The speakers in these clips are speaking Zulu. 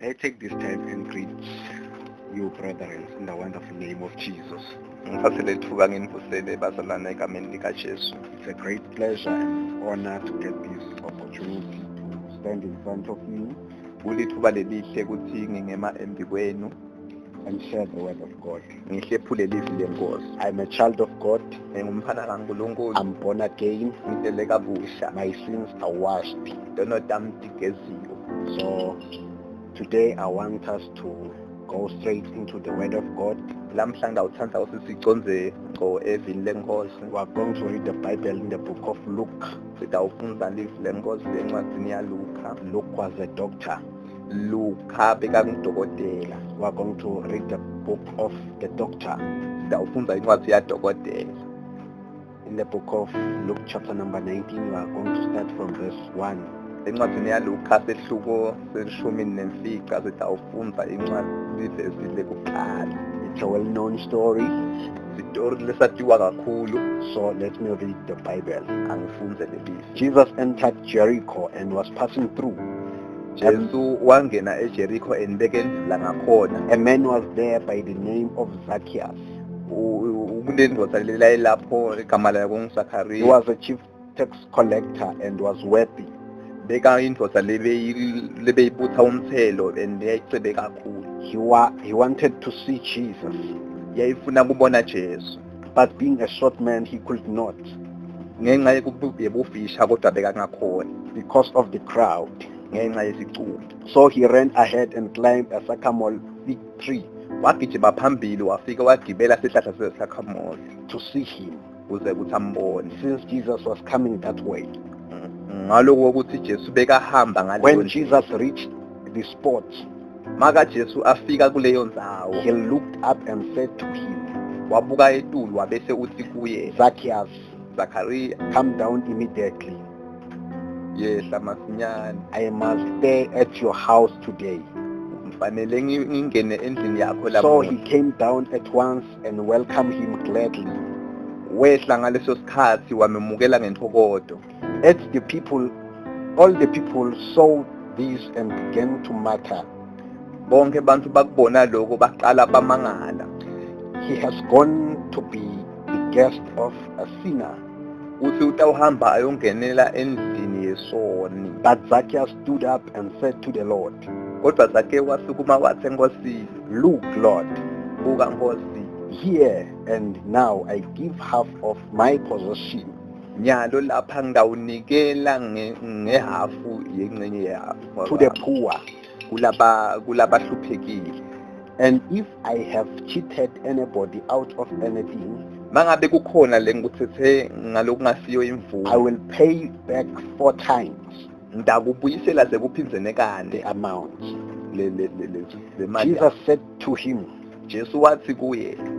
I take this time and greet you, brethren, in the wonderful name of Jesus. It's a great pleasure and honor to get this opportunity to stand in front of you and share the word of God. I'm a child of God. I'm born again. My sins are washed. So today I want us to go straight into the word of God. We are going to read the Bible in the book of Luke. Luke was a doctor. We are going to read the book of the doctor. In the book of Luke chapter number 19, we are going to start from verse 1. It's a well-known story. So let me read the Bible. Jesus entered Jericho and was passing through. A man was there by the name of Zacchaeus. He was a chief tax collector and was wealthy. He wanted to see Jesus, but being a short man, he could not because of the crowd. So he ran ahead and climbed a sycamore fig tree to see him, since Jesus was coming that way. When Jesus reached the spot, he looked up and said to him, Zacchaeus, come down immediately. I must stay at your house today. So he came down at once and welcomed him gladly. All the people saw this and began to mutter, he has gone to be the guest of a sinner. But Zacchaeus stood up and said to the Lord, look, Lord, here and now I give half of my possession to the poor. And if I have cheated anybody out of anything, I will pay back 4 times the amount. Jesus said to him,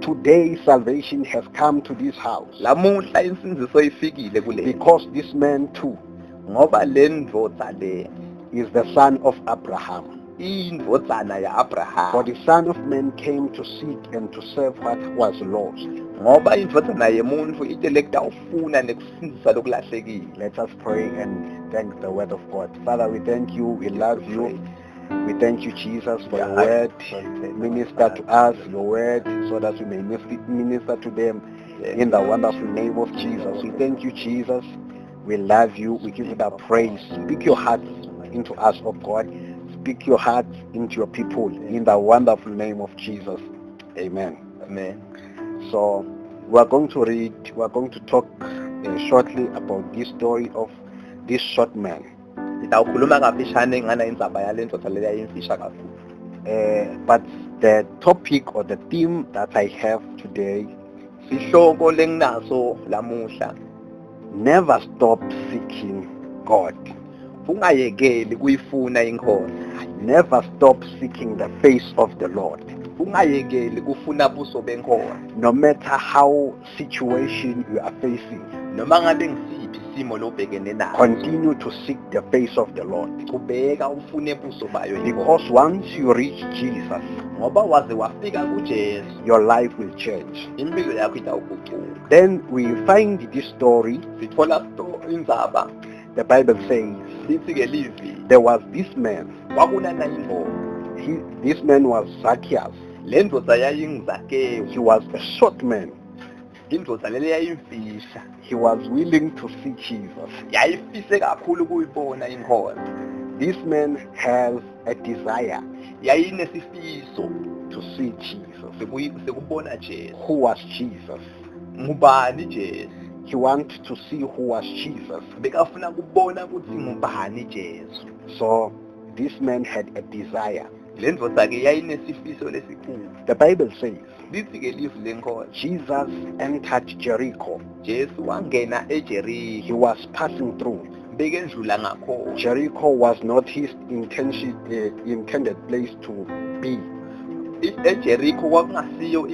today salvation has come to this house, because this man too is the son of Abraham. For the Son of Man came to seek and to serve what was lost. Let us pray and thank the word of God. Father, we thank you, we love you. We thank you, Jesus, for your word. Minister to us your word so that we may minister to them in the wonderful name of Jesus. We thank you, Jesus. We love you. We give you the praise. Speak your heart into us, oh God. Speak your heart into your people in the wonderful name of Jesus. Amen. Amen. So we are going to talk shortly about this story of this short man. But the topic or the theme that I have today, never stop seeking God. Never stop seeking the face of the Lord. No matter how situation you are facing, continue to seek the face of the Lord. Because once you reach Jesus, your life will change. Then we find this story. The Bible says there was this man. This man was Zacchaeus. Le ndoda yayingizakhewu. He was a short man. Indoda leli yayimfihla. He was willing to see Jesus. Yayifise kakhulu ukuyibona inkosi. This man has a desire Yayinesifiso to see Jesus. sekubona Jesu. Who was Jesus? Ngubani Jesu? He wanted to see who was Jesus. Bekafuna kubona ukuthi ngubani Jesu. So this man had a desire. Le ndoda ke yayinesifiso lesikhulu. The Bible says Lithi ke lifu lenkosi. Jesus entered Jericho. Jesu wangena He eJericho. was passing through. Bekendlula ngakho. Jericho was not his intended place to be. eJericho kwakungasiyo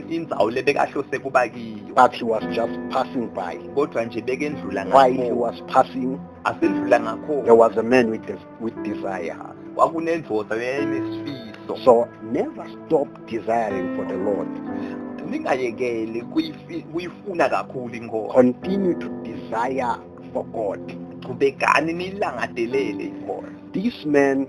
indzawo lebekahlose kuba kiyo. But he was just passing by. Kodwa nje bekendlula While he ngakho. was passing, Asendlula ngakho. there was a man with desire. Kwakunendoda eyayinesifiso. So never stop desiring for the Lord. Ningayekeli kuyifuna kakhulu inkosi. Continue to desire for God. Qhubekani nilangadelele inkosi. This man,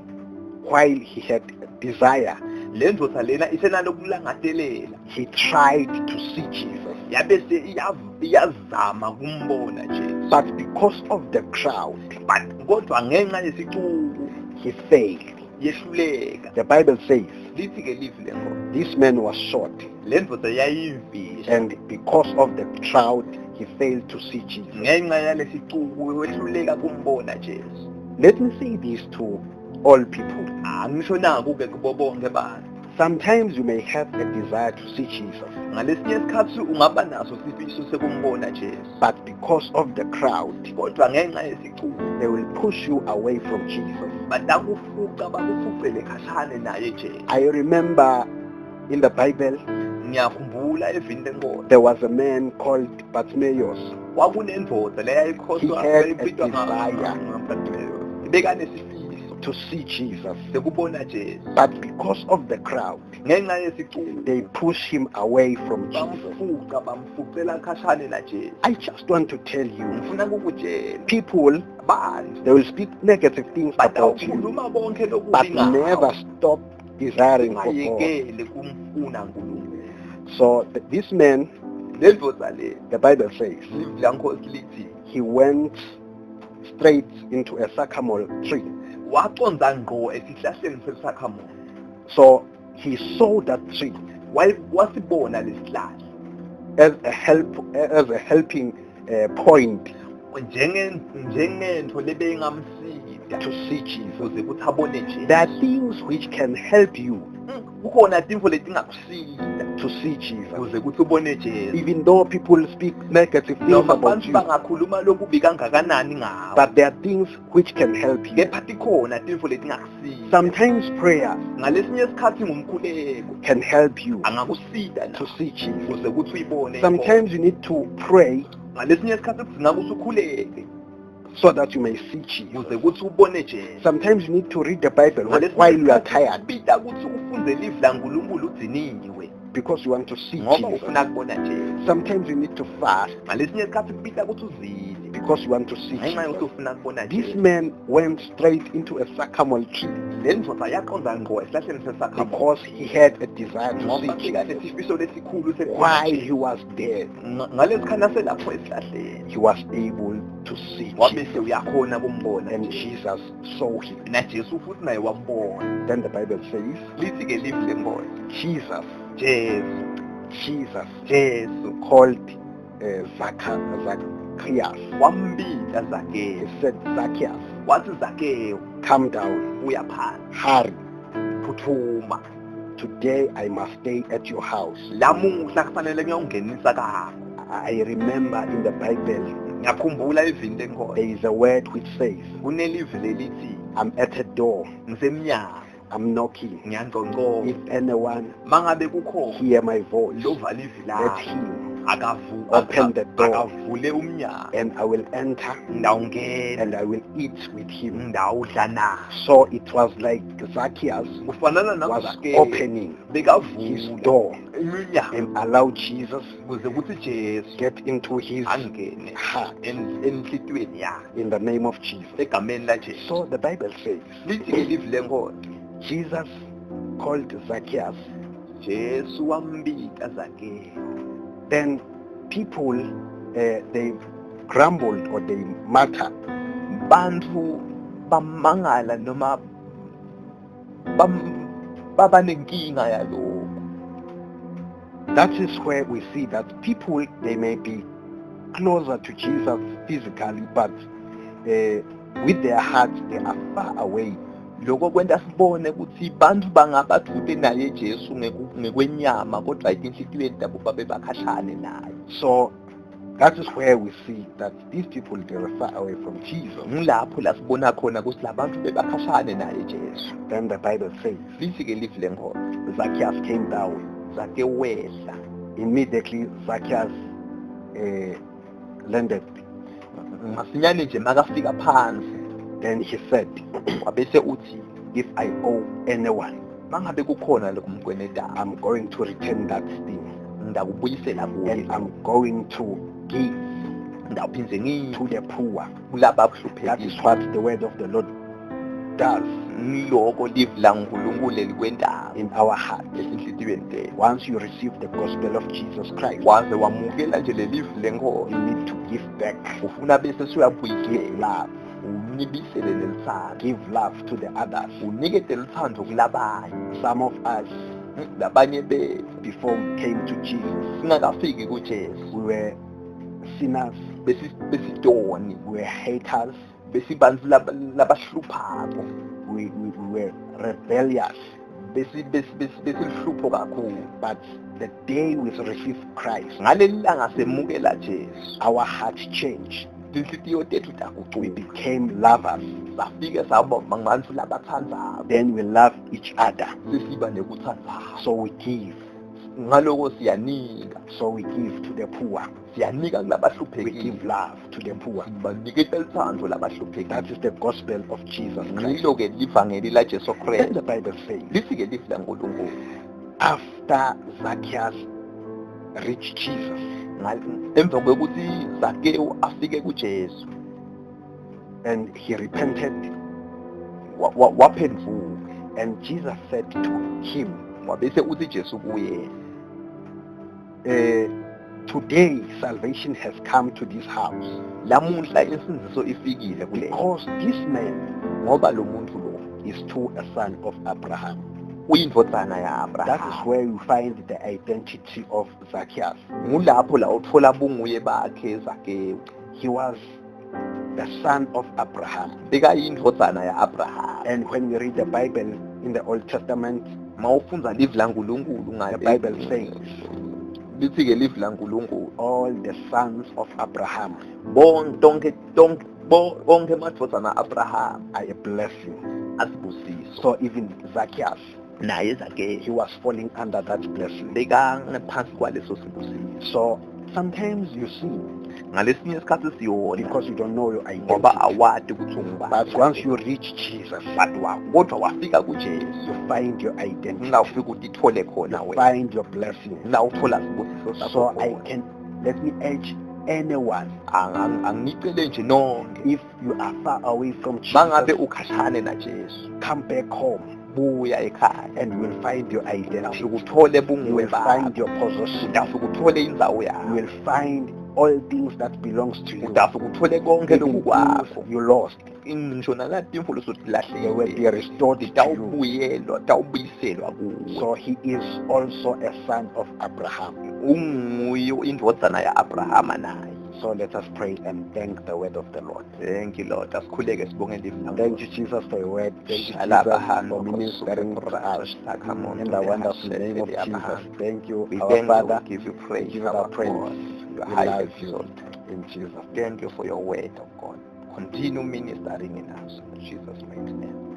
while he had desire, Le ndoda lena isenalo kulangadelela. he tried to see Jesus. Yabese iyazama kumbona nje. But because of the crowd, But kodwa ngenxa yesicuku he failed. yehluleka. The Bible says Lithi ke livi lenkosi. this man was short, Le ndoda yayimfisha. and because of the crowd, he failed to see Jesus. Ngenxa yalesicuku wehluleka kumbona Jesu. Let me say this to all people. Angisho naku ke kubo bonke abantu. Sometimes you may have a desire to see Jesus, Ngalesinye isikhathi ungaba naso isifiso sekumbona Jesu. but because of the crowd, Kodwa ngenxa yesicuku they will push you away from Jesus. batakufuqa bakufuqele khatshane naye Jesu. I remember in the Bible, Ngiyakhumbula evini lenkosi. there was a man called Bartimaeus. Kwakunendoda leyayikhoswa He had a eyibitwa desire ngaBartimaeus. Bekanesifiso to see Jesus, sekubona Jesu. but because of the crowd, Ngenxa yesicuku they push him away from Jesus. bamfuqa bamfuqela khatshane na Jesu. I just want to tell you, Ngifuna ukukutshela people, abantu they will speak negative things about you, batawukhuluma bonke but lokubi never stop desiring for God. ungayekeli kumfuna uNkulunkulu. So this man, Le ndoda le the Bible says, livi lankosi lithi he went straight into a sycamore tree. waqonda ngqo esihlahleni sesakhamore. So he saw that tree Wasibona lesihlahla as a helping point njengento lebeyingamsida to see Jesus. ukuze kuthi abone Jesu. There are things which can help you Kukhona tintfo letingakusida to see Jesus. ukuze kuthi ubone Jesu. Even though people speak negative things Noma about abantu you, bangakhuluma lokubi kangakanani ngawo. but there are things which can help you. Kepha tikhona tintfo letingakusida. Sometimes prayer Ngalesinye isikhathi ngumkhuleko can help you angakusida to see Jesus. ukuze kuthi uyibone. Sometimes you need to pray ngalesinye isikhathi kudinga ukuthi ukhuleke so that you may see Jesus. ukuze kuthi ubone Jesu. Sometimes you need to read the Bible while you are tired bida ukuthi ufunde livi laNkulunkulu udiniwe because you want to see ngoba Jesus. ufuna kubona Jesu. Sometimes you need to fast Ngalesinye isikhathi kubida ukuthi uzile because you want to see ngenxa yokuthi Jesus. ufuna kubona This Jesu. man went straight into a sycamore tree Le ndoda yaqonda ngqo esihlahleni sesakhamore because he had a desire to see ngoba Jesus bekanesifiso lesikhulu while he was there. ngalesikhathi aselapho esihlahleni He was able to see wabese Jesus, uyakhona kumbona and Jesu. Jesus saw him. Na Jesu futhi naye wambona. Then the Bible says, Lithi ke livi lenkosi Jesus Jesu called Zacchaeus. wambita He Zakewu said, Zacchaeus, wathi Zakewu come down, buya phansi hurry. phuthuma Today I must stay at your house. lamuhla kufanele ngiyongenisa kakho. I remember in the Bible, Ngiyakhumbula evini lenkosi there is a word which says, kunelivi lelithi I'm at a door, ngisemnyango I'm knocking. ngiyangqongqoza. If anyone Mangabe kukhona hear my voice, lova livi let lakho him open the door, akavule umnyango and I will enter ngidawungena and I will eat with him. ngidawudla naye. So it was like Zacchaeus Kufanana was naZakewu opening his bekavula door iminyango and allow Jesus ukuze kuthi Jesu get into his angene heart enhlitiyweni yakhe in the name of Jesus. egameni laJesu. So the Bible says, Lithi ke livi lenkosi Jesus called Zacchaeus, Jesu wambika Zakeo. then people, they grumbled or they muttered. Bantfu bamangala noma baba nenkinga yalokho. That is where we see that people, they may be closer to Jesus physically, but with their hearts, they are far away. Lokho kwenta sibone ukuthi bantfu bangabatfute naye Jesu ngekwenyama kodwa etinhlitiyweni tabo babe bakhatshane naye. So that is where we see that these people, they were far away from Jesus. Ngilapho la sibona khona ukuthi labantu bebakhashane naye Jesu. Then the Bible says, Lithi-ke livi lenkholo, Zacchaeus came down. Zakeo wehla. Immediately, Zacchaeus landed. Masinyane nje makafika phansi Then he said, wabese uthi, if I owe anyone, mangabe kukhona lokumkwenetayo I'm going to return that thing. ngidakubuyisela kuye, And I'm going to give ngidawuphindze ngiphe to the poor. kulaba That abahluphekile. is what the word of the Lord does Ngiloko livi laNkulunkulu likwentayo in our hearts. esinhlitiyweni tenu. Once you receive the gospel of Jesus Christ, Waze wamukela nje lelivi lenkholo, you need to give back. ufuna bese Give suyabuyisela, love. unyibisele lelithando, Give love to the others. unikete lithando kulabanye. Some of us, Labanye bethu before we came to Jesus, singakafiki kuJesu we were sinners, besitoni, we were haters, besibantfu labahluphako, we were rebellious. besihlupho kakhulu. But the day we received Christ, Ngaleli langa semukela Jesu, our hearts changed. tinhlitiyo tethu We tagucuka, became lovers. safike saba bantfu labatsandzako, Then we love each other. sesiba nekutsandzana. So we give. Ngaloko siyanika, So we give to the poor. siyanika We kulabahluphekile, give love to the poor. sibaniketa lithando That labahluphekile. is the gospel of Jesus Christ. Ngilo-ke livangeli laJesu Then Kristu. the Bible says, Lithi-ke livi laNkulunkulu, after Zacchaeus reached Jesus, emva kwekuthi Zakeo afike kuJesu and he repented, waphendvuka, and Jesus said to him, wabese uthi Jesu kuye, today salvation has come to this house, lamuhla insinziso ifikile kule, because this man ngoba lo muntu lo is too a son of Abraham. uyindvodzana ya That is Abraham. where you find the identity of Zacchaeus. Ngulapho la utfola bunguye bakhe Zakeo. He was the son of Abraham. Bekayindvodzana ya Abraham. And when we read the Bible in the Old Testament, Mawufundza livi laNkulunkulu the Bible says, lithi-ke livi laNkulunkulu, all the sons of Abraham bonke emadvodzana Abraham are a blessing. asibusiso. So even Zacchaeus, Naye he Zakeo was falling under that blessing. bekangaphansi kwaleso sibusiso. So sometimes you see, Ngalesinye isikhathi siyona because you don't know your ngoba identity, awadi ukuthi ungubani. but once you reach Jesus, kodwa wafika kuJesu, you find your identity, ngawufika utithole khona you wena, find your blessing. ngawuthola sibusiso sakho So khona. let me urge anyone, Angicele nje nonke, if you are far away from mangabe Jesus, ukhashane naJesu, come back home buya ekhaya, and you will find your identity. udafika uthole You bunguwe will find bakho, your possession. udafika uthole indzawo You yakho, will find all things that belongs to you. udafika uthole konke Even lokhu kwakho. things you lost, Ngisho nalati timfo they will be losutilahlekile restored to you. tawubuyiselwa kuwe. So he is also a son of Abraham. Unguye indvodzana ya Abrahama naye. So let us pray and thank the word of the Lord. Thank you Lord, asikhuleke sibonge livi Thank you, Jesus, for your word. Thank you, Shalaba Jesus, hano for ministering to us. Come on, In the wonderful name of Jesus. Thank you, we our thank Father. you, we give you praise, give you the our praise. God. You are We high love you. exalted. In Jesus' name. Thank you for your word, of God. Continue ministering in us. In Jesus' mighty name.